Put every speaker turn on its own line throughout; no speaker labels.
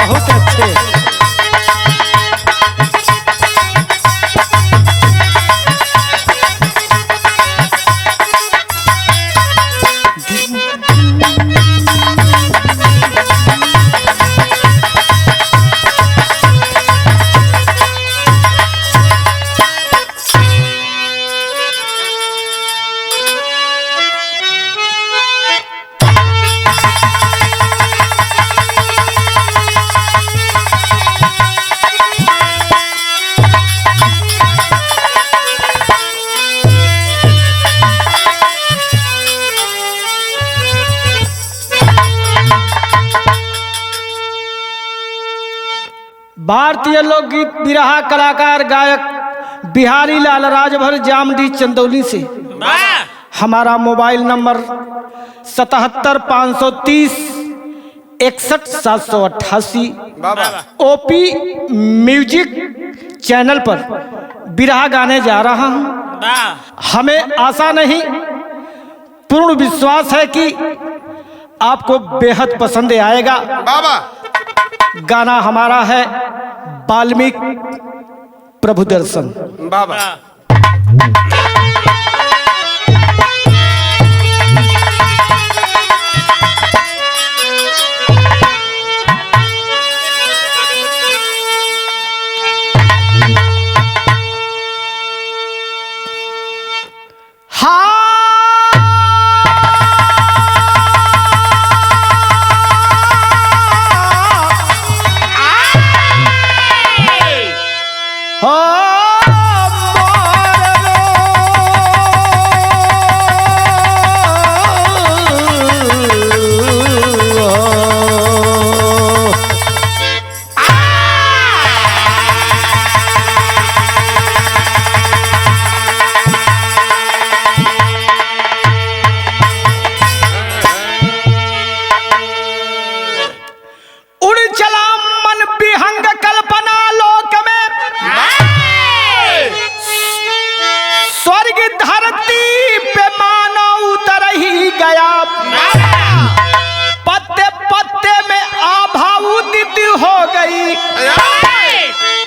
बहुत अच्छे। भारतीय लोकगीत बिरहा कलाकार गायक बिहारी लाल राजभर जामडी चंदौली से। हमारा मोबाइल नंबर 77 530 61 788। ओपी म्यूजिक चैनल पर बिरहा गाने जा रहा हूँ। हमें आशा नहीं, पूर्ण विश्वास है कि आपको बेहद पसंद आएगा। गाना हमारा है वाल्मीकि प्रभु दर्शन।
बाबा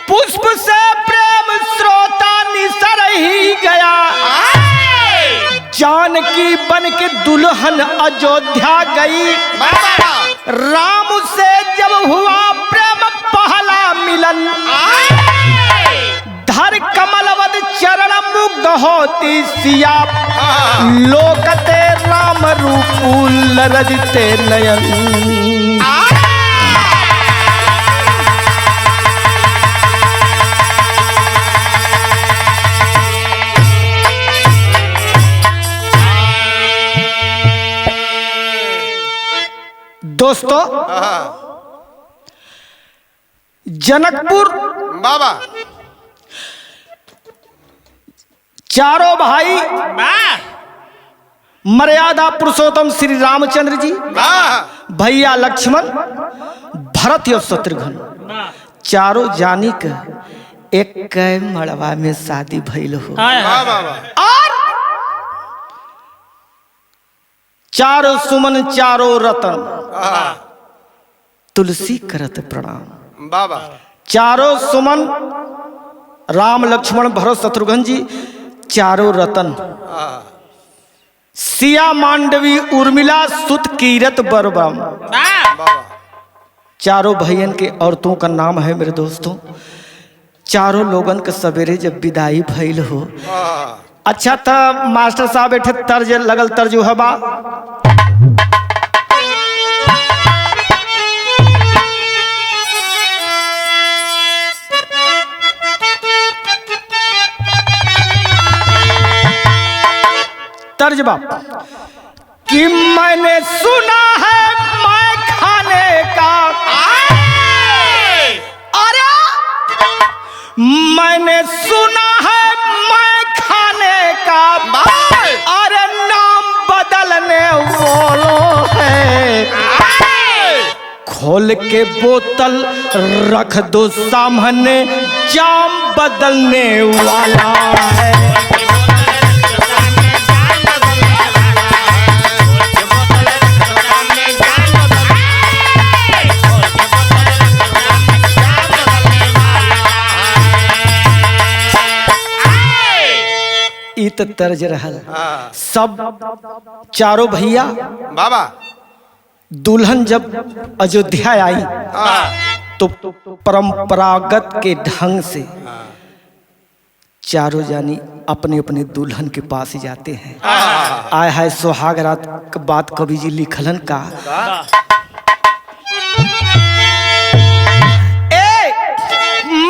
पुष्प से प्रेम स्रोता निसर ही गया। जानकी बन के दुल्हन अयोध्या गई। राम से जब हुआ प्रेम पहला मिलन, धर कमलवद चरण मुग्ध होती सिया। लोकते राम रूप लरजते नयन। दोस्तों, जनकपुर
बाबा
चारों भाई मर्यादा पुरुषोत्तम श्री रामचंद्र जी, भैया लक्ष्मण, भरत और शत्रुघ्न चारों जानी का एक मड़वा में शादी भइल हो। और चारों सुमन चारों रतन तुलसी करत प्रणाम।
बाबा
चारों सुमन राम लक्ष्मण भरत शत्रुघ्न जी चारों रतन, सिया मांडवी उर्मिला सुत कीरत बरबम। चारों भैयन के औरतों का नाम है मेरे दोस्तों। चारों लोगन के सवेरे जब विदाई भइल हो, अच्छा था मास्टर साहब बैठे तर्ज लगल तर्ज हवा। तर्ज बाप कि मैंने सुना है मैं खाने का, अरे मैंने सुना है मैं खाने का, अरे नाम बदलने वालों है। खोल के बोतल रख दो सामने, जाम बदलने वाला है। तर्ज रहल। सब चारों भैया
बाबा
दुल्हन जब अयोध्या आई तो परंपरागत के ढंग से चारों जानी अपने अपने दुल्हन के पास जाते हैं। आय हाय सुहाग रात के बात कवि जी लिखलन का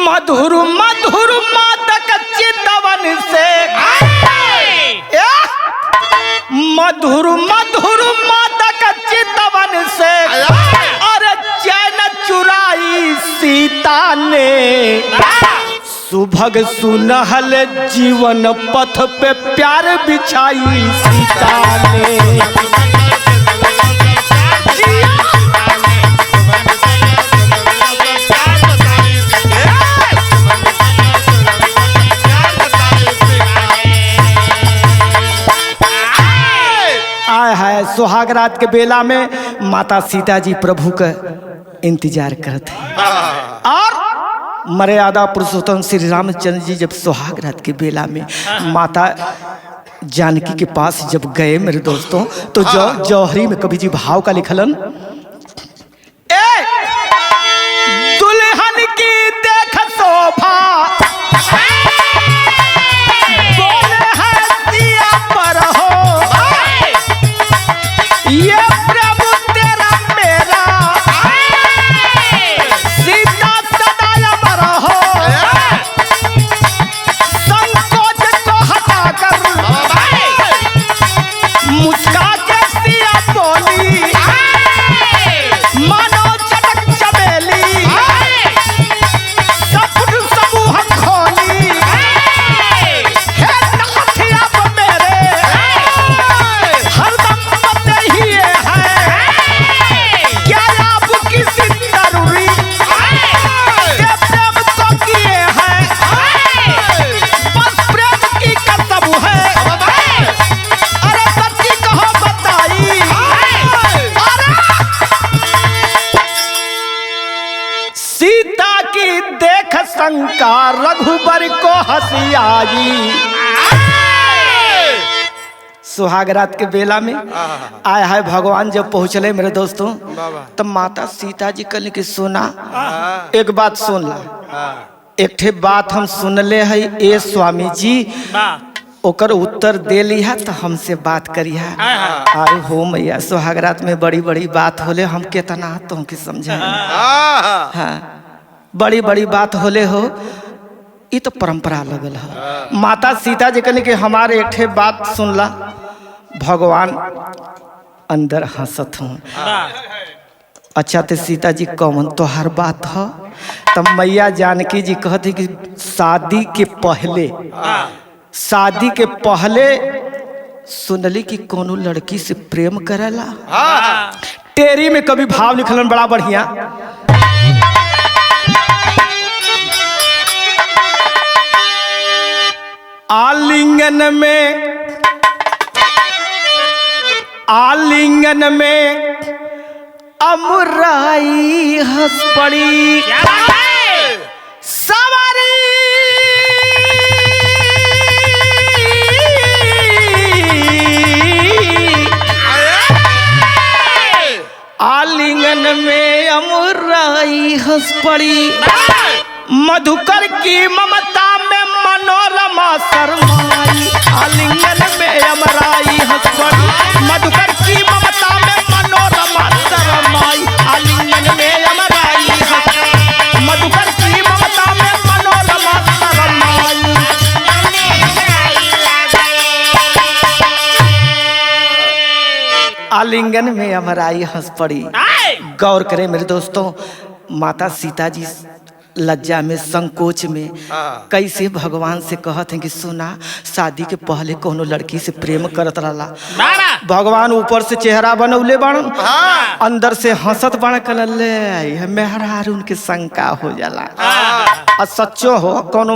मधुर मधुर मादक चितवन से मधुर मधुर मादक चितवन से अरे चैन चुराई सीता ने सुभग सुनहल जीवन पथ पे प्यार बिछाई सीता ने। आय हाय सुहाग रात के बेला में माता सीता जी प्रभु का इंतजार करते हैं और मर्यादा पुरुषोत्तम श्री रामचंद्र जी जब सुहाग रात के बेला में माता जानकी के पास जब गए मेरे दोस्तों तो जौहरी में कवि जी भाव का लिखलन दुल्हन की देख शोभा बोले है दिया पर हो ये प्रभु तेरा मेरा सीता सदा अमर हो संकोच को हटाकर मुस्का के सिया बोली मानो चटक चमेली सपुट समूह खोली हे नाथिया मेरे हरदम बदे ही है क्या आपकी जरूरी के प्रेम तो किए हैं बस प्रेम की कसम है अरे सच्ची कहो बताई सीता की देख शंका रघुबर को हंसी आई। सुहाग रात के बेला में आय हाय भगवान जब पहुंचले मेरे दोस्तों तब माता सीता जी कहले कि सुना एक बात सुन ला एक ठे बात हम सुनले है ए स्वामी जी ओकर उत्तर दे लिया तो हमसे बात करिया। अरे हो मैया सुहाग रात में बड़ी बड़ी बात होले हम केतना तुमके समझे हाँ बड़ी बड़ी बात होले हो ये तो परंपरा लगल है। माता सीता जी कहले कि हमारे एक ठे बात सुन ला भगवान अंदर हंसत हूँ। अच्छा तो सीता जी कौन तो हर बात है तब मैया जानकी जी कहती कि शादी के पहले सुनली कि कोनो लड़की से प्रेम करेला। टेरी में कभी भाव लिखलन बड़ा बढ़िया आलिंगन में अमराई हंस पड़ी सवारी आलिंगन में अमराई हंस पड़ी मधुकर की ममता में मनोरमा शर्माई आलिंगन में अमराई हंस पड़ी मधुकर की ममता में मनोरमा शर्माई आलिंगन में अमराई हंस मधुकर की ममता में मनोरमा शर्माई। आलिंगन में अमराई हंस पड़ी। गौर करें मेरे दोस्तों माता सीता जी लज्जा में संकोच में कैसे भगवान से कहते हैं कि सुना शादी के पहले कोनो लड़की से प्रेम करत रहला भगवान ऊपर से चेहरा बनौले बन अंदर से हंसत बन कर ले मेहरार उनके शंका हो जाला और सच्चो हो कोनो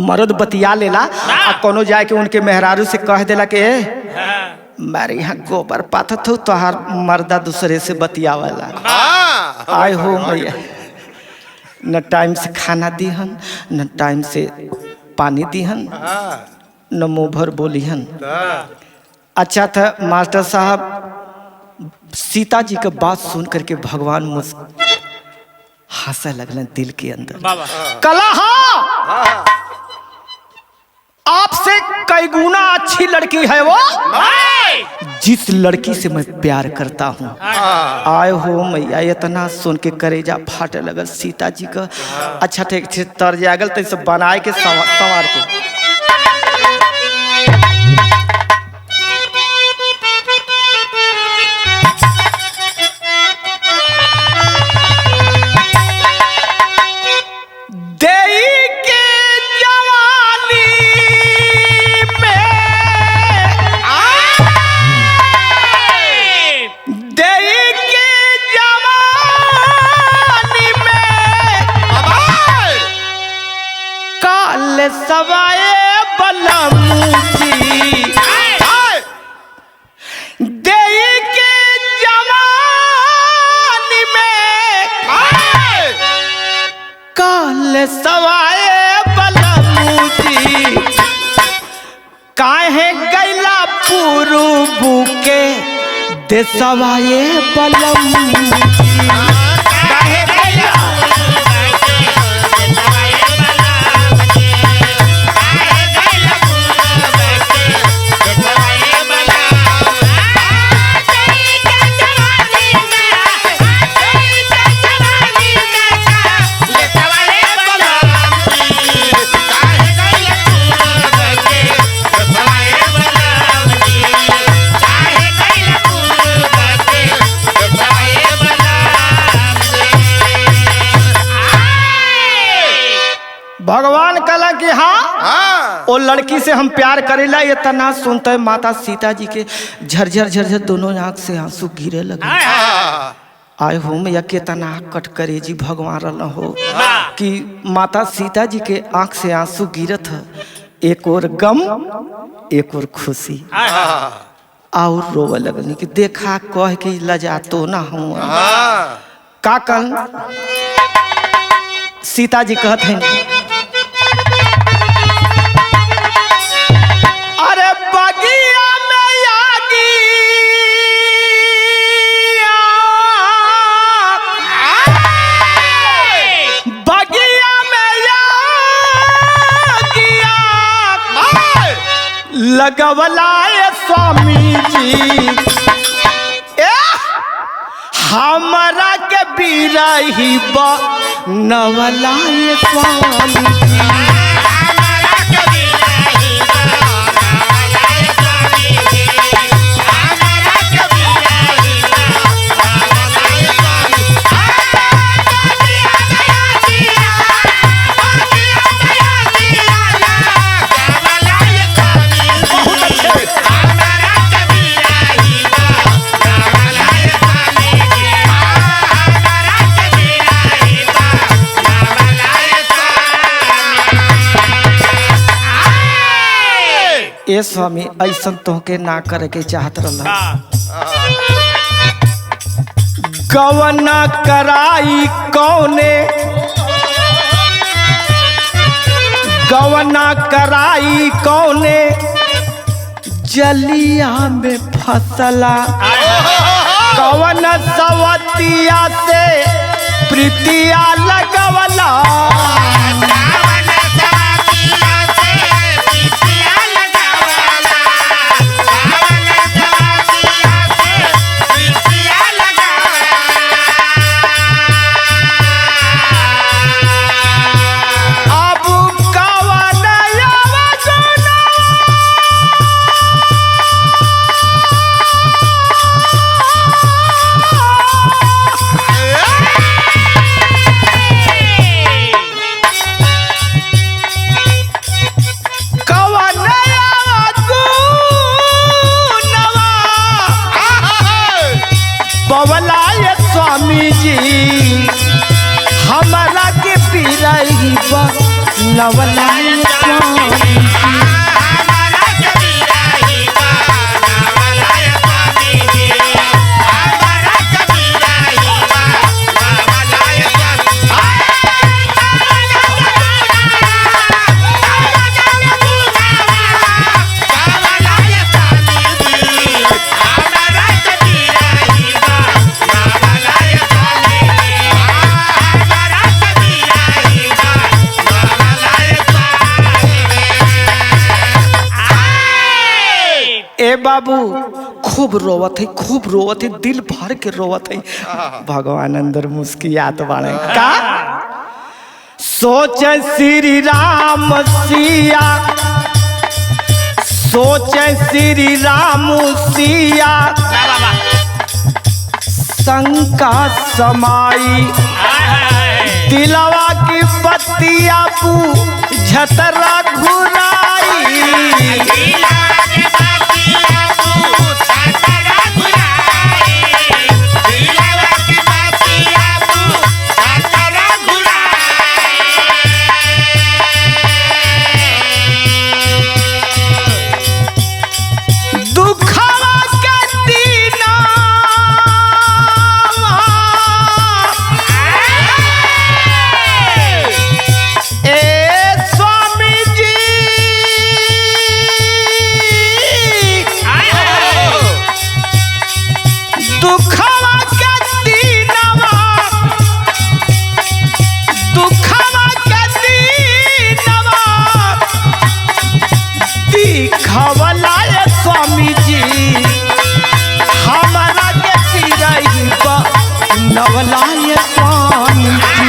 मर्द बतिया लेला और कोनो जाके उनके मेहरारू से कह देला कि मारे यहाँ गोबर पाथत हो तो हर मर्दा दूसरे से बतियावला आय हो मैया न टाइम से खाना दीहन न टाइम से पानी दीहन नमो भर बोलिहन। अच्छा था मास्टर साहब, सीता जी का बात सुन करके भगवान हंसा लगना दिल के अंदर। कलहा आपसे कई गुना अच्छी लड़की है वो, जिस लड़की से मैं प्यार करता हूँ। आए हो मैया, इतना सुन के करेजा फाटे लगल सीता जी का। अच्छा ठीक तर जागल तो सब बनाए के संवार के। सवाए बलमुजी देई के जवानी में, काल सवाए बलमुजी काहे गैला पुरुबू के दे सवाए बलमुजी। भगवान कला कि हाँ वो लड़की से हम प्यार करेला। ये तना सुनते माता सीता जी के झरझर झरझर दोनों आंख से आंसू गिरे लगे। आए हो मैया के तना कट करे जी भगवान रल हो कि माता सीता जी के आंख से आंसू गिरत है। एक और गम एक और खुशी और रोवे लगनी कि देखा कह के लजा तो ना हूँ का कल सीता जी कहते हैं, अरे बगिया में आगी बगिया में लगवलाए स्वामी जी हमरा के बिरही नवलाए स्वामी जी। ए स्वामी ऐसा तोहके ना करे के चाहत रहा। गवना कराई कौने गवना कराई कौने जलिया में फसला, कवन सवतिया से प्रीतिया लगवला। पवलाए स्वामी जी हमारा के पिरही नवलाए स्वामी जी। ए बाबू खूब रोवत है दिल भर के रोवत है। भगवान अंदर मुस्कियात बाड़े का सोच श्री राम सिया, सोच श्री राम सिया शंका समाई, दिलवा की बत्तियां झतरा घुराई। स्वामी जी हमारा के पिरही नवलाय स्वामी जी।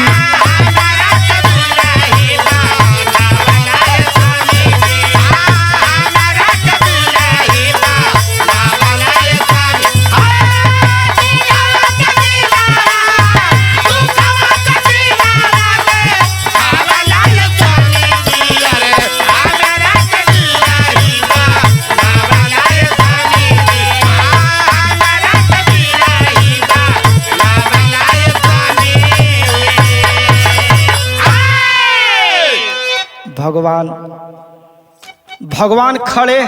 भगवान खड़े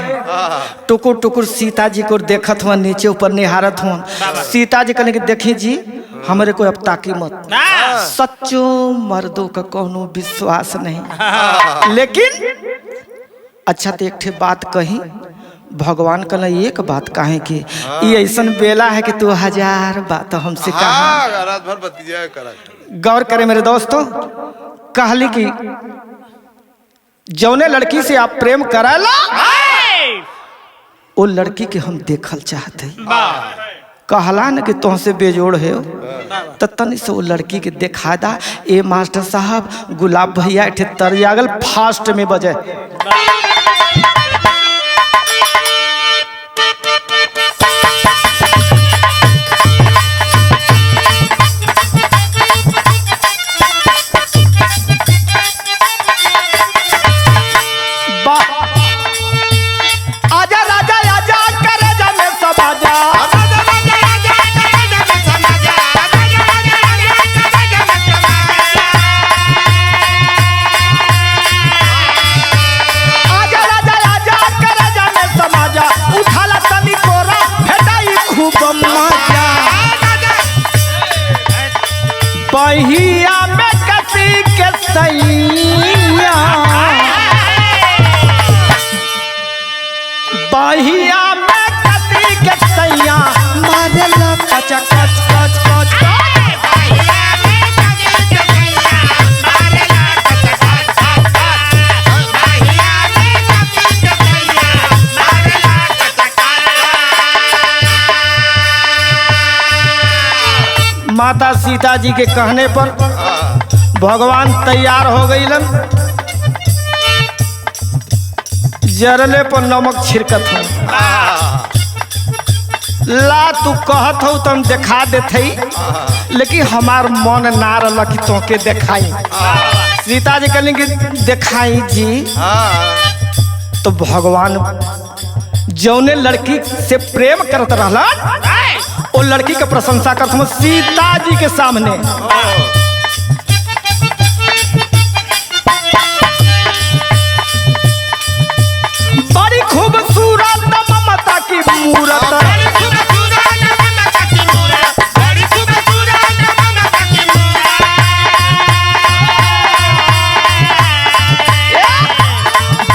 टुकुर टुकुर सीता जी को देखत हुआ, नीचे ऊपर निहारत हुआ। सीता जी कहने के देखी जी हमारे को अब ताकी मत, सच्चो मर्दों का कोनो विश्वास नहीं। लेकिन अच्छा तो एक ठे बात कही, भगवान कहला एक बात काहे कि ये ऐसा बेला है कि तू 1000 बात हमसे कहा।
रात भर बतिया करा।
गौर करे मेरे दोस्तों, कहली कि जौने लड़की से आप प्रेम कराला वो लड़की के हम देखल चाहते कहला न कि तुमसे बेजोड़ है तो तनी से वो लड़की के देखा दा। ए मास्टर साहब गुलाब भैया एठे तरियागल फास्ट में बजे। बहिया में कसी के सैया, बहिया में कसी के सैया मारेला कच कच कच कच। माता सीता जी के कहने पर भगवान तैयार हो गईलन, जरले पर नमक छिड़कत हो। ला तू कहत हो तुम दिखा देते, लेकिन हमार मन ना रहा कि तोके दिखाई। सीता जी कहली कि दिखाई जी। तो भगवान जौने लड़की से प्रेम करत रहला वो लड़की के प्रशंसा करत हूँ सीता जी के सामने। बड़ी खूबसूरत ममता की मूरत,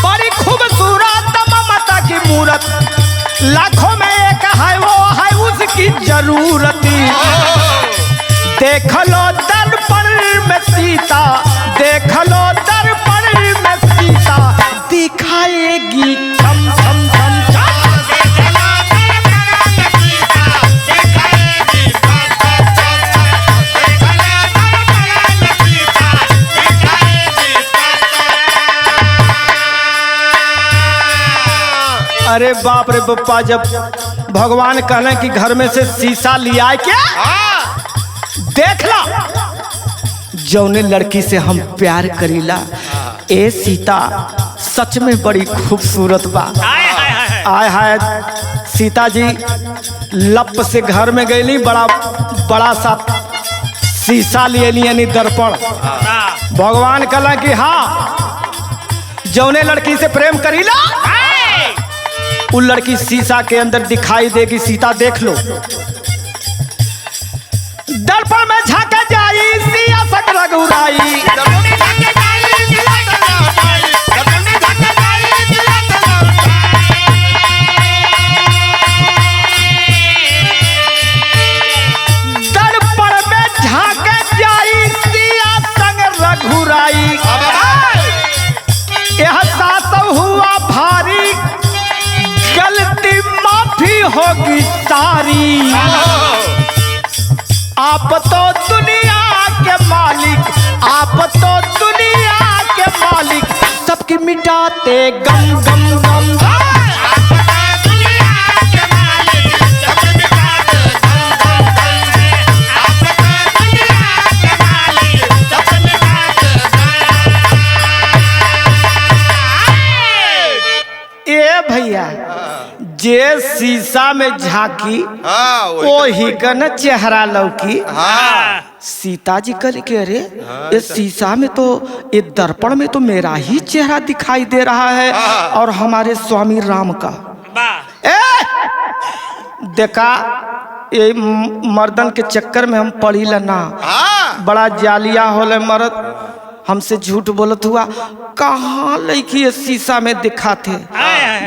बड़ी खूबसूरत ममता की मूरत, लाखों में एक है वो है उसकी जरूरत। देख लो दर्पण में सीता, देख लो दर्पण में सीता दिखाएगी छम छम छम छम।
अरे बाप रे बप्पा, जब भगवान कहले कि घर में से शीशा लिया क्या, देख ला जौने लड़की से हम प्यार करीला ए सीता सच में बड़ी खूबसूरत बा। आय हाय सीता जी लप से घर में गईली, बड़ा बड़ा सा शीशा लिए यानी दर्पण। भगवान कहला कि हाँ जौने लड़की से प्रेम करीला उन लड़की शीशा के अंदर दिखाई देगी। सीता देख लो, दर्पण में झांका जाई सिया सक रघुराई। दर्पण में झांका जाई सिया संग रघुराई। यह सासव हुआ भारी, गलती माफी होगी सारी। आप तो दुनिया के मालिक, आप तो दुनिया के मालिक, सबकी मिटाते गम गम गम। ए भैया जे शीशा में झांकी वही का न चेहरा लौकी। सीता जी कल के अरे ये शीशा में तो, ये दर्पण में तो मेरा ही चेहरा दिखाई दे रहा है और हमारे स्वामी राम का। देखा ये मर्दन के चक्कर में हम पड़ी लना, बड़ा जालिया होले मर्द, हमसे झूठ बोलत हुआ। कहाँ लड़की ये शीशा में दिखाते,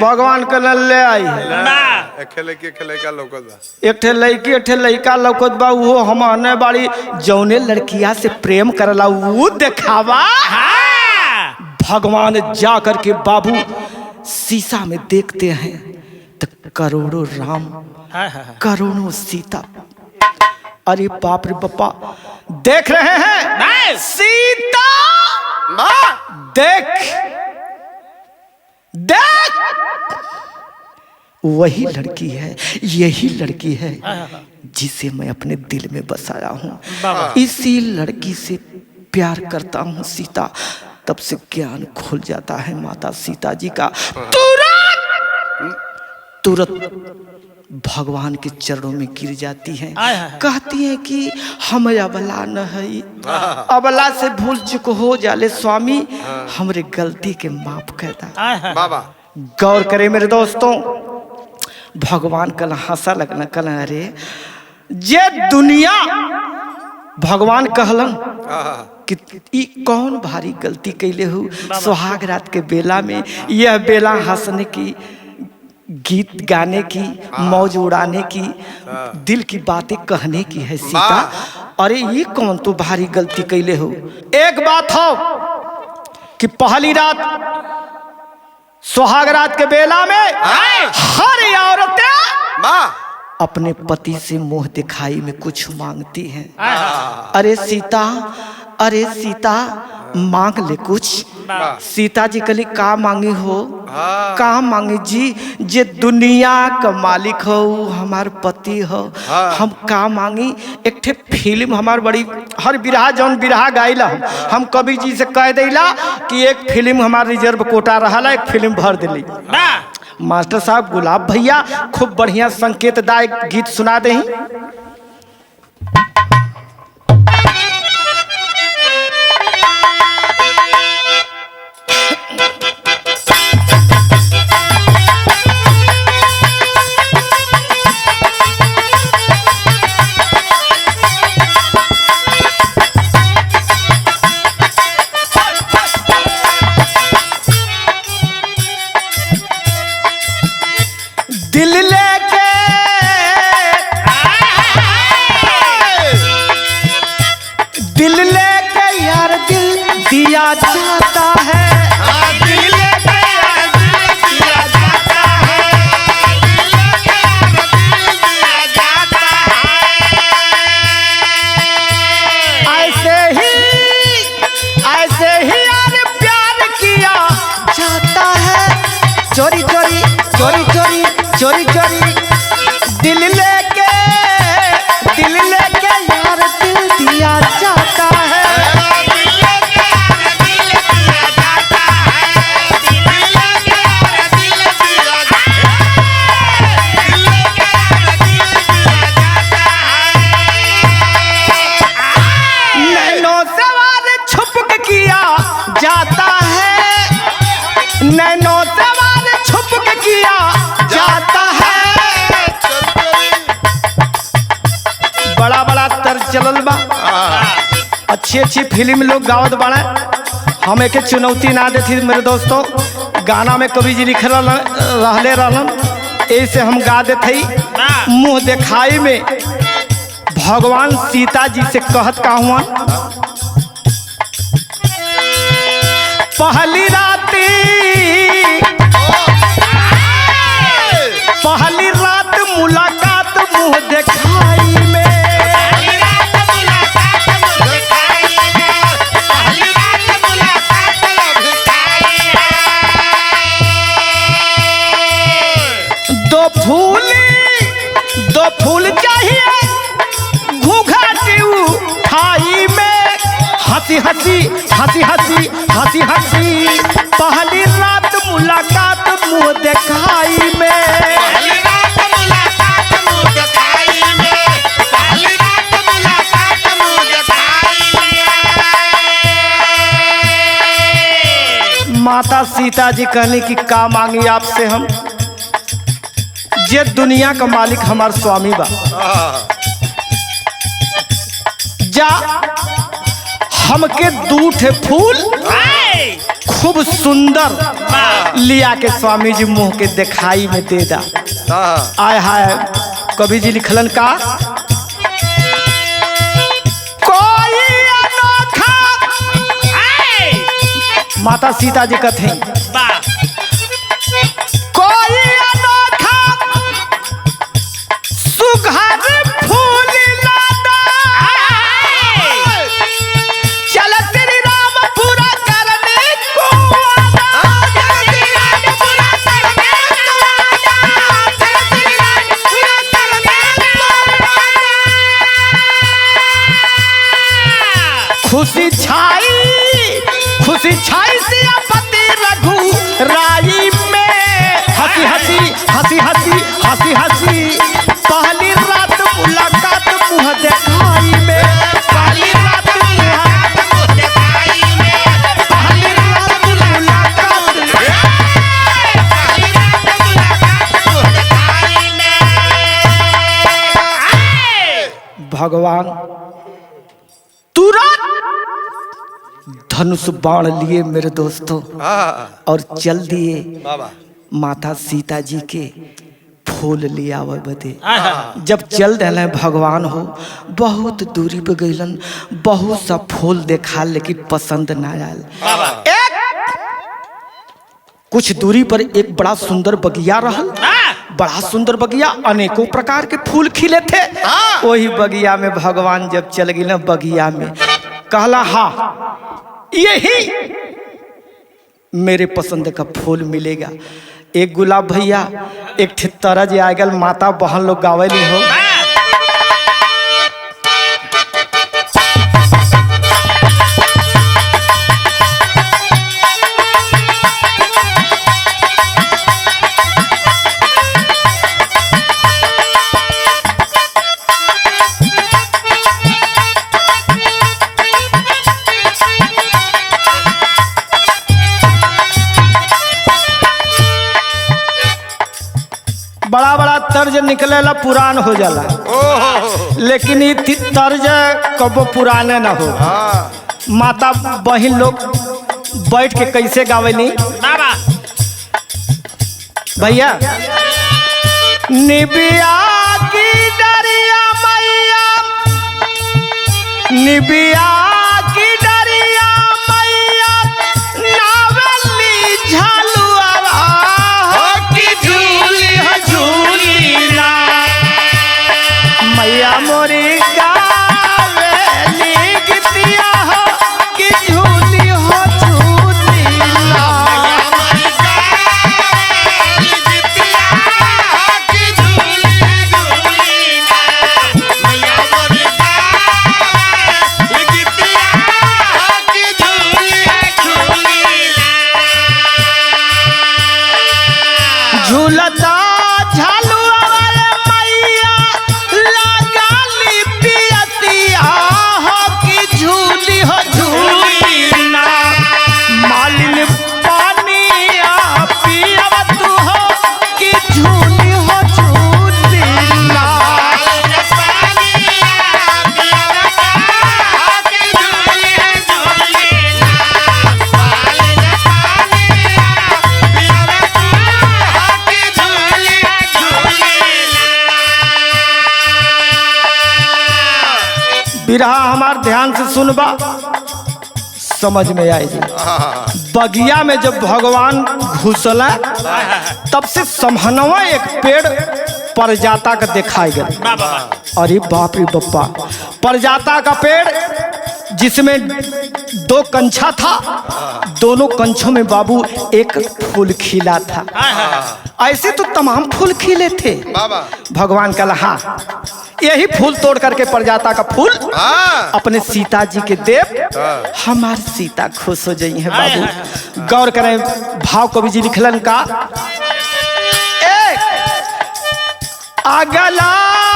भगवान के ले आई एक ठे लड़की एक ठे लड़का लौकत बा, वो हम आने बाड़ी जौने लड़किया से प्रेम करला वो देखावा। भगवान जा करके बाबू शीशा में देखते हैं तो करोड़ों राम करोड़ों सीता। अरे बाप रे बप्पा, देख रहे हैं सीता, देख देख वही लड़की है, यही लड़की है जिसे मैं अपने दिल में बसाया हूँ। इसी लड़की से प्यार करता हूँ सीता। तब से ज्ञान खुल जाता है माता सीता जी का। तुरंत भगवान के चरणों में गिर जाती हैं, कहती हैं कि हम अबला न है, अबला से भूल चुक हो जाले स्वामी, हमरे गलती के माफ कर दा। गौर करें मेरे दोस्तों, भगवान कल हंसा लगना, कल अरे जे दुनिया भगवान कहलन कि ई कौन भारी गलती कैले हो। सुहाग रात के बेला में यह बेला हंसने की, गीत गाने की, मौज उड़ाने की, दिल की बातें कहने की है सीता। अरे ये कौन तू भारी गलती कैले हो। एक बात हो कि पहली रात सुहाग रात के बेला में हर औरतें अपने पति से मुंह दिखाई में कुछ मांगती हैं। अरे सीता, अरे सीता मांग ले कुछ। सीता जी कली का मांगी हो, का मांगी जी, जे दुनिया का मालिक हो हमार पति हो, हम का मांगी। एक ठे फिल्म हमार बड़ी हर बिरहा जौन बिरहा गाइला हम कवि जी से कह देला कि एक फिल्म हमार रिजर्व कोटा रहा, एक फिल्म भर दिली। मास्टर साहब गुलाब भैया खूब बढ़िया संकेतदायक गीत सुना दे। दिल लेके दिल लेके यार दिल दिया जाता है। दिल लेके यार दिल दिया जाता है। दिल लेके यार दिल दिया जाता है। ऐसे ही यार प्यार किया जाता है। चोरी चोरी
चोरी चोरी चोरी चोरी दिल लेके यार दिल दिया जाता है। नैनों से वार छुप के किया जाता है, नैनों से वार छुप के किया जाता है। बड़ा बड़ा तर्ज चलल बा, अच्छी अच्छी फिल्म लोग गावत बाड़े, हम एक चुनौती ना देती मेरे दोस्तों। गाना में कवि जी लिख रहले रहलन, ऐसे हम गा देते मुँह दिखाई में भगवान सीता जी से कहत का हुआ, पहली रात मुलाकात मुँह दिखाई में, दो फूल चाहिए घूंघट उठाई में, हंसी हंसी हंसी हंसी हंसी हंसी पहली रात मुलाकात मुँह दिखाई में। माता सीता जी कहने की का मांगी आपसे हम, जे दुनिया का मालिक हमार स्वामी बा, जा हमके दूठे फूल खूब सुंदर लिया के स्वामी जी मुंह के दिखाई में दे दा। आय हाय कवि जी लिखलन का, कोई अनोखा माता सीता जी कहते हैं, कोई अनोखा सुघर फूल लादा, चल श्री राम पूरा करने को खुशी छाई सियापति रघु राई में, हंसी हंसी हंसी हंसी हंसी हंसी पहली रात मुलाकात मुँह दिखाई में, पहली रात मुलाकात दिखाई में, पहली रात मुलाकात दिखाई में। भगवान तुरंत धनुष बाण लिए मेरे दोस्तों और चल दिए माता सीता जी के फूल लिया बदे। जब चल दिले भगवान हो बहुत दूरी पे गईलन, बहुत सा फूल देखा लेकिन पसंद ना आयल। कुछ दूरी पर एक बड़ा सुंदर बगिया रहल, बड़ा सुंदर बगिया, अनेकों प्रकार के फूल खिले थे। वही बगिया में भगवान जब चल गए बगिया में कहला, हाँ यही मेरे पसंद का फूल मिलेगा। एक गुलाब भैया एक तरज आ गल, माता बहन लोग गावली हो, बड़ा बड़ा तर्ज निकलेला पुरान हो जाला, लेकिन ये तर्ज कबो पुराने ना हो। माता बहन लोग बैठ के कैसे गावेली भैया, निबिया की डरिया मैया, निबिया की डरिया मैया, नावली झालुआ की झूली झूली ना, मैया मोरी गावेली गीतिया हो कि झूली हो झूली ना, मैया मोरी गावेली गीतिया बिरहा हमार ध्यान से सुनबा, समझ में आएगी। बगिया में जब भगवान घुसला तब से समहनवा एक पेड़ परजाता का दिखाई गया। अरे बाप रे बप्पा, परजाता का पेड़ जिसमें 2 कंछा था, दोनों कंछों में बाबू एक फूल खिला था। ऐसे तो तमाम फूल खिले थे। भगवान कहा हाँ, यही फूल तोड़ करके परजाता का फूल अपने सीता जी के देव, हमारी सीता खुश हो जाई है। बाबू गौर करें, भाव कवि जी लिखलन का, अगला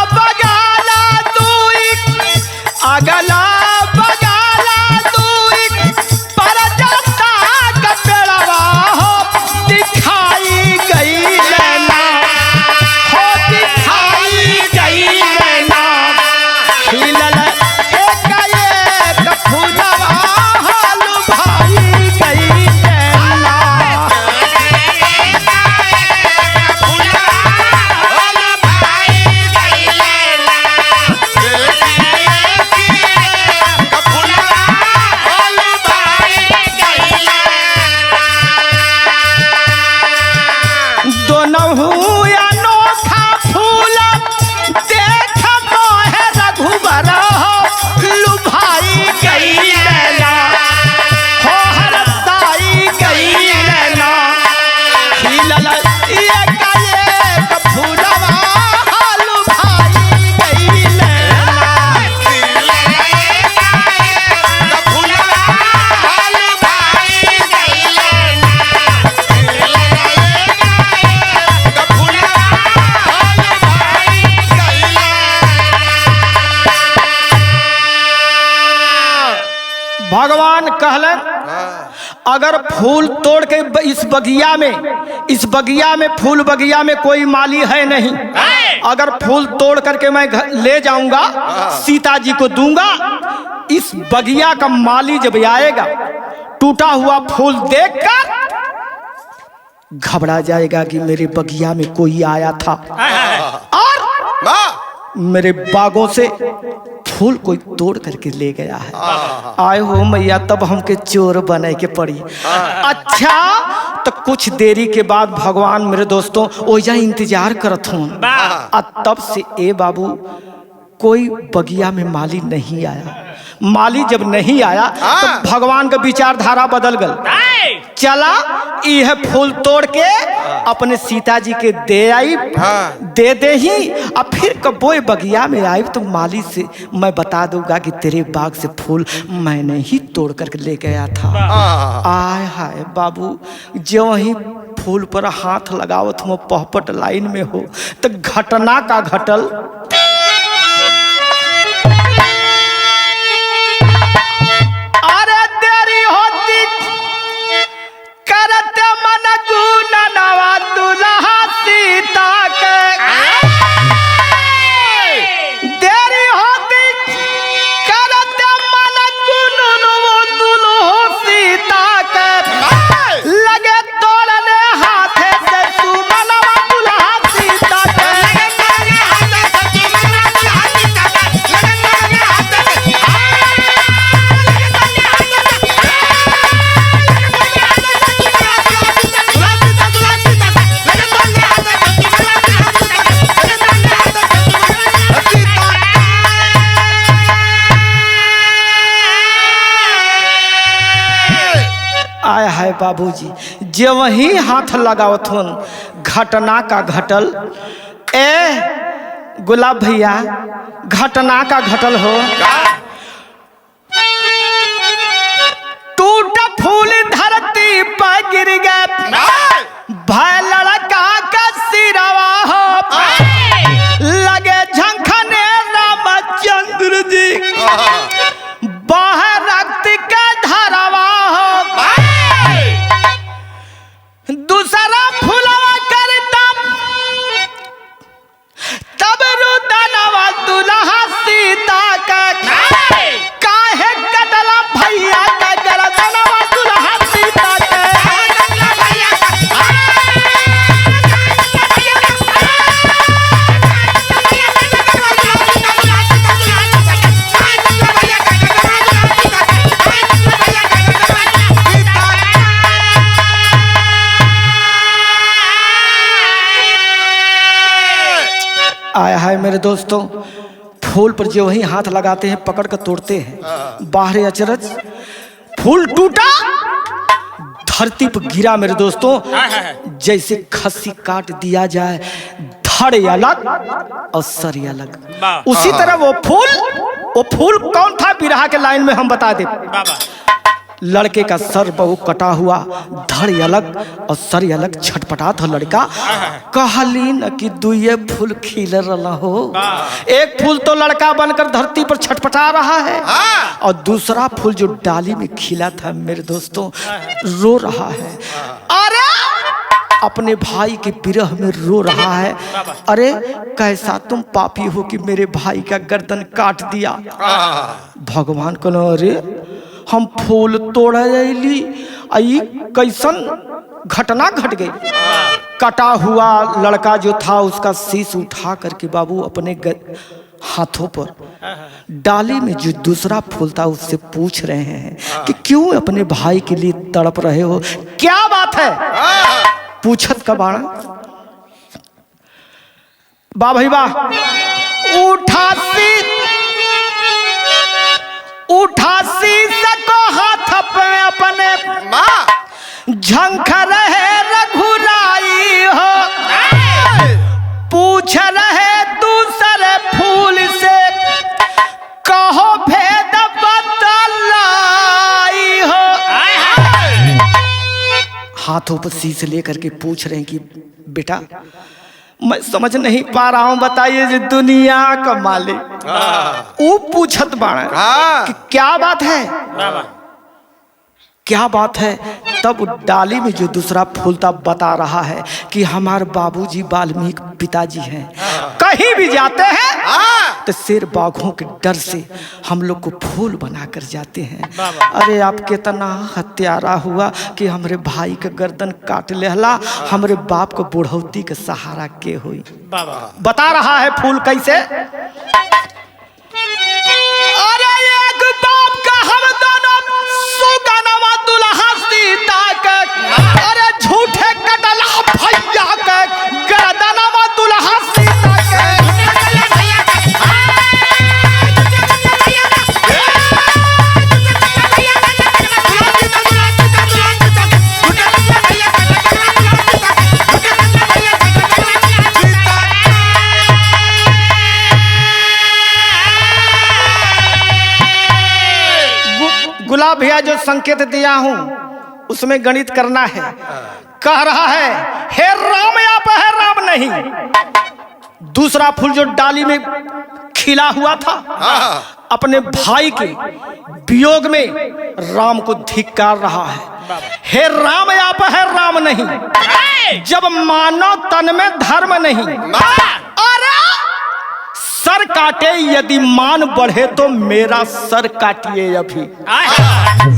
बगाला दुई, अगला बगाला दुई, परजाता का पेड़वा हो दिखाई गई लेना, हो दिखाई गई लेना, खिलल एक फूलवा हाल भाई गई लेना। भगवान कहलन, अगर फूल तोड़ के इस बगिया में फूल बगिया में कोई माली है नहीं, अगर फूल तोड़ करके मैं ले जाऊंगा सीता जी को दूंगा, इस बगिया का माली जब आएगा टूटा हुआ फूल देखकर घबरा जाएगा कि मेरे बगिया में कोई आया था और मेरे बागों से फूल कोई तोड़ करके ले गया है। आए हो मैया, तब हमके चोर बने के पड़ी। अच्छा, तो कुछ देरी के बाद भगवान मेरे दोस्तों ओजा इंतजार करत हूँ, तब से ए बाबू कोई बगिया में माली नहीं आया। माली जब नहीं आया तो भगवान का विचारधारा बदल गई। चला यह फूल तोड़ के अपने सीता जी के दे आई, दे दे ही, अब फिर कबोए बगिया में आई तो माली से मैं बता दूंगा कि तेरे बाग से फूल मैंने ही तोड़ करके ले गया था। आय हाय बाबू, जो ही फूल पर हाथ लगावत हो पहपट लाइन में हो तो घटना का घटल। आय हाय बाबूजी, जे वही हाथ लगावत हो घटना का घटल। ए गुलाब भैया, घटना का घटल हो। टूट फूल धरती पर गिर गए, भाई लड़का का सिरवा हो, लगे झंखने रामचंद्र जी, बाहर रक्त के धरवा हो, दूसरा फूलवा करता तब रुदनवा दुल्हा सीता का, काहे कटला भैया का गर्दनवा दुल्हा सीता का। आया है मेरे दोस्तों। फूल पर जो ही हाथ लगाते हैं पकड़ कर तोड़ते हैं। बाहर अचरज फूल टूटा, धरती पर गिरा मेरे दोस्तों, जैसे खस्सी काट दिया जाए, धड़ अलग और सर अलग। उसी तरह वो फूल कौन था बिरहा के लाइन में हम बता दे। लड़के का सर बहु कटा हुआ, धड़ अलग और सर अलग, छटपटा था लड़का। कहली न कि दुए फूल खिल रहा हो। एक फूल तो लड़का बनकर धरती पर छटपटा रहा है और दूसरा फूल जो डाली में खिला था मेरे दोस्तों रो रहा है। अरे अपने भाई के विरह में रो रहा है। अरे कैसा तुम पापी हो कि मेरे भाई का गर्दन काट दिया। भगवान को अरे हम फूल तोड़ अली, कैसन घटना घट गई। कटा हुआ लड़का जो था उसका शीश उठा करके बाबू अपने हाथों पर डाली में जो दूसरा फूल था उससे पूछ रहे हैं कि क्यों अपने भाई के लिए तड़प रहे हो, क्या बात है। पूछत का बाणा वाह भाई वाह। उठासी सको हाथ पे अपने झंखर है रघुराई हो। पूछ रहे दूसरे फूल से कहो भेद बतलाई हो। हाथों पर शीश लेकर के पूछ रहे हैं कि बेटा मैं समझ नहीं पा रहा हूं, बताइए जी दुनिया का मालिक। वो पूछत बाण कि क्या बात है, क्या बात है। तब डाली में जो दूसरा फूल था बता रहा है कि हमारे बाबूजी वाल्मीकि पिताजी हैं, कहीं भी जाते हैं तो शेर बाघों के डर से हम लोग को फूल बना कर जाते हैं। अरे आप कितना हत्यारा हुआ कि हमारे भाई का गर्दन काट लेहला, हमारे बाप को बुढ़ौती का सहारा के हुई। बता रहा है फूल कैसे। अरे एक बाप का हम दोनों सुगनवा दुल्हा सीता के, अरे झूठे कटला भैया के गर्दनवा दुल्हा सीता के। गुलाब भैया जो संकेत दिया हूं उसमें गणित करना है। कह रहा है हे राम आप है राम नहीं। दूसरा फूल जो डाली में खिला हुआ था अपने भाई के वियोग में राम को धिक्कार रहा है। हे राम आप है राम नहीं, जब मानव तन में धर्म नहीं। अरे सर काटे यदि मान बढ़े तो मेरा सर काटिए अभी।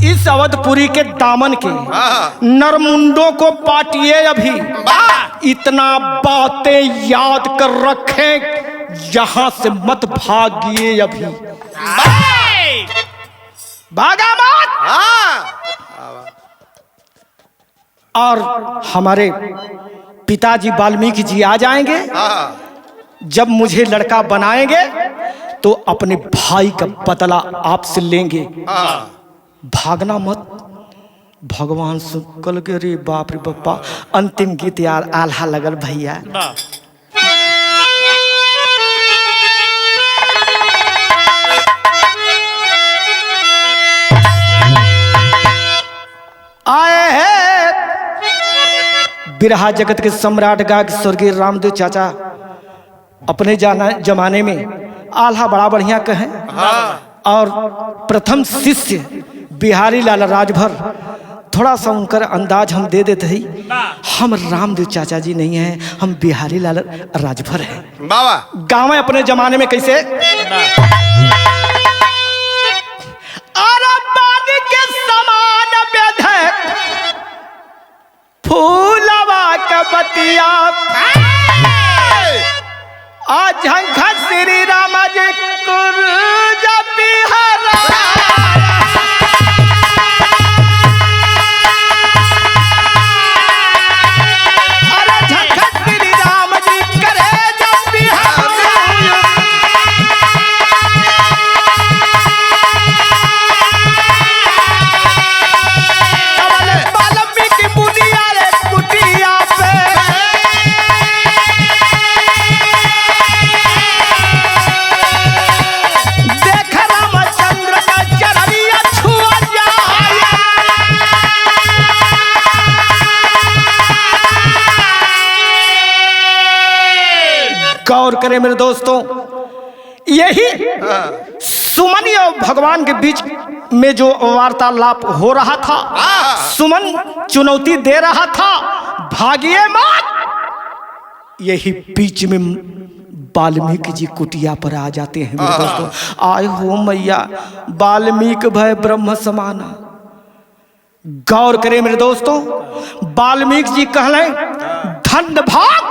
इस अवधपुरी के दामन के नरमुंडों को पाटिए अभी। इतना बातें याद कर रखें, यहां से मत भागिए अभी। भागा मत। और हमारे पिताजी वाल्मीकि जी आ जाएंगे। जब मुझे लड़का बनाएंगे तो अपने भाई का बदला आपसे लेंगे। भागना मत। भगवान शुक्ल के रे बाप रे बप्पा। अंतिम गीत यार आल्हा लगल भैया। आए हैं बिरहा जगत के सम्राट गायक स्वर्गीय रामदेव चाचा। अपने जमाने में आल्हा बड़ा बढ़िया कहें। और प्रथम शिष्य बिहारी लाल राजभर। थोड़ा सा उनका अंदाज हम दे देते ही, हम रामदेव चाचा जी नहीं हैं, हम बिहारी लाल राजभर हैं। गाँव में अपने जमाने में कैसे के समान फूलवा का बतिया आज झंखा श्री राम जी कुर्ज बिहारा। अरे झंखा श्री राम जी करे जब बिहारा। गौर करें मेरे दोस्तों, यही सुमन और भगवान के बीच में जो वार्तालाप हो रहा था, सुमन चुनौती दे रहा था, भागिए मत। यही बीच में वाल्मीकि जी कुटिया पर आ जाते हैं मेरे दोस्तों। आए हो मैया, वाल्मीकि भय ब्रह्म समाना। गौर करें मेरे दोस्तों, वाल्मीकि जी कहले धन्य भाग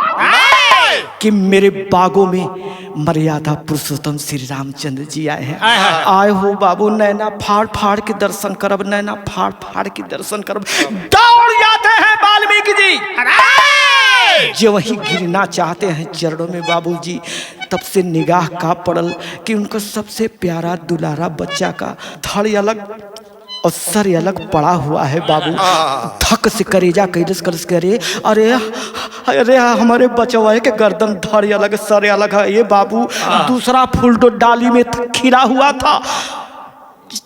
कि मेरे बागों में मर्यादा पुरुषोत्तम श्री रामचंद्र जी आए हैं। आए हो बाबू, नैना फाड़ फाड़ के दर्शन करब, नैना फाड़ फाड़ के दर्शन करब। दौड़ जाते हैं वाल्मीकि जी, जो वही गिरना चाहते हैं चरणों में बाबूजी, तब से निगाह का पड़ल कि उनका सबसे प्यारा दुलारा बच्चा का धड़ अलग और सर अलग पड़ा हुआ है बाबू। धक से करेजा कैलस करस करे, अरे अरे हमारे बचवा के गर्दन धड़ अलग सर अलग है ये बाबू। दूसरा फूल तो डाली में खिला हुआ था,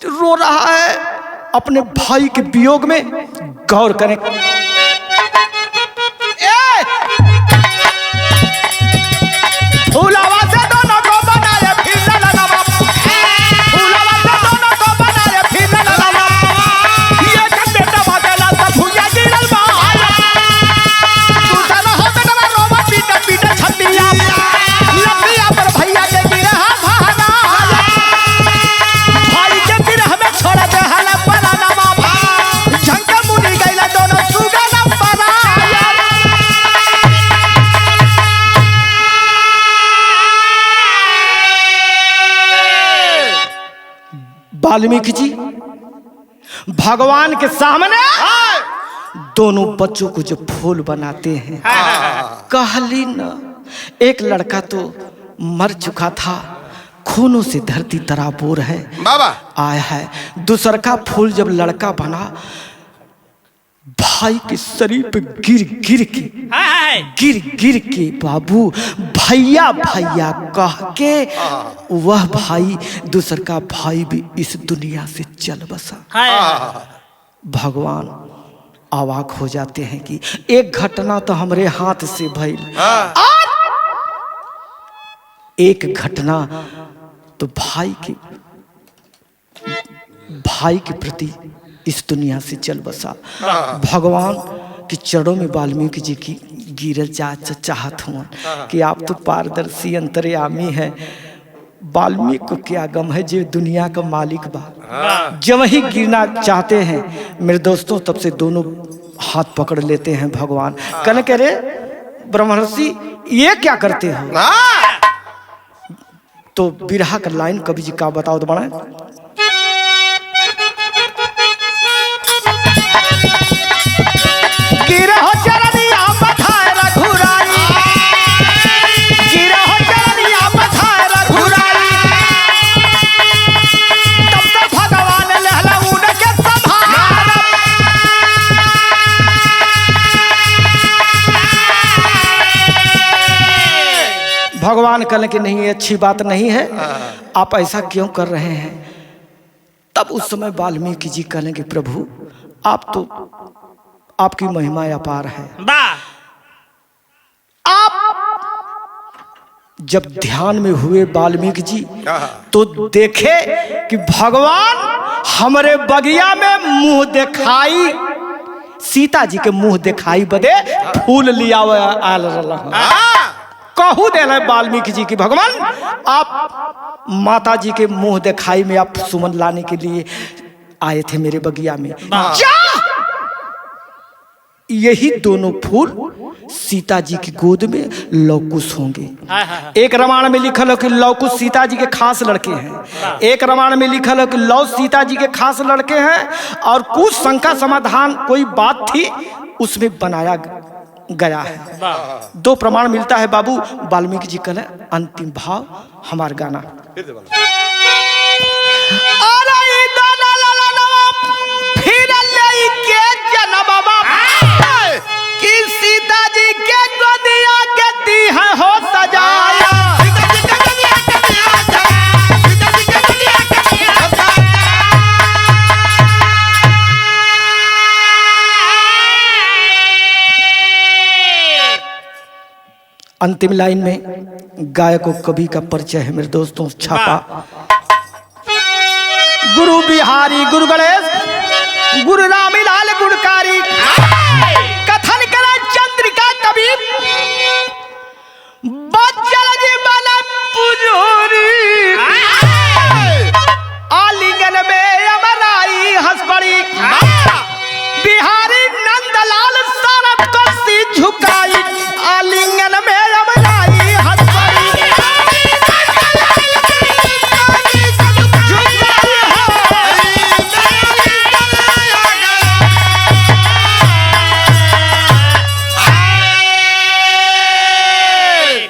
रो रहा है अपने भाई के वियोग में। गौर करें, फूलावा से दोनों को बनाए फिर लगावा, फूलावा से दोनों को बनाए फिर लगावा। ये कंधे दबा के लाता भुजा गिरल बा, दूसरा हो बेटा रोवा पीटे पीटे छतिया, लतिया पर भैया के गिरह भाना, भाई के गिरह में छोड़ दे हला पराना बाबा। झंका मुनी गइला दोनों सुगा न परा। वाल्मीकि जी भगवान के सामने दोनों बच्चों को जो फूल बनाते हैं, कहली न एक लड़का तो मर चुका था, खूनों से धरती तराबोर है बाबा आया है। दूसरा का फूल जब लड़का बना, भाई के शरीर पे गिर गिर के बाबू भैया भैया कह के वह भाई दूसर का भाई भी इस दुनिया से चल बसा। भगवान अवाक हो जाते हैं कि एक घटना तो हमारे हाथ से भइल, एक घटना तो भाई के प्रति इस दुनिया से चल बसा। भगवान के चरणों में वाल्मीकि जी की गिरल चाहत हूँ कि आप तो पारदर्शी अंतर्यामी है। वाल्मीकि को क्या गम है जो दुनिया का मालिक बा। जब ही गिरना चाहते हैं मेरे दोस्तों, तब से दोनों हाथ पकड़ लेते हैं भगवान। कहने कह रहे ब्रह्मर्षि ये क्या करते हो? तो बिरहा का लाइन कवि जी का बताओ तो बड़ा। गिरहो चरनिया पठाए रघुराई, गिरहो चरनिया पठाए रघुराई, तब तक भगवान लहला उनके संभाल। भगवान कहने कि नहीं, ये अच्छी बात नहीं है, आप ऐसा क्यों कर रहे हैं? तब उस समय वाल्मीकि जी कहने कि प्रभु आप तो, आपकी महिमा अपार है। आप जब ध्यान में हुए वाल्मीकि जी तो देखे कि भगवान हमारे बगिया में मुंह दिखाई, सीता जी के मुंह दिखाई बदे फूल लिया कहू दे रहे वाल्मीकि जी की भगवान आप माता जी के मुंह दिखाई में आप सुमन लाने के लिए आए थे मेरे बगिया में। यही दोनों फूल सीता जी की गोद में लवकुश होंगे। एक रामायण में लिखल है कि लवकुश सीता जी के खास लड़के हैं, एक रामायण में लिखल है कि लव सीता जी के खास लड़के हैं, और कुछ शंका समाधान कोई बात थी उसमें बनाया गया है। दो प्रमाण मिलता है बाबू। वाल्मीकि जी कहले अंतिम भाव हमार गाना। कि सीता जी के गोदिया के दी है हो सजाया, अंतिम लाइन में गायक और कवि का परिचय है मेरे दोस्तों। छापा गुरु बिहारी, गुरु गणेश, गुरु रामीलाल गुणकारी।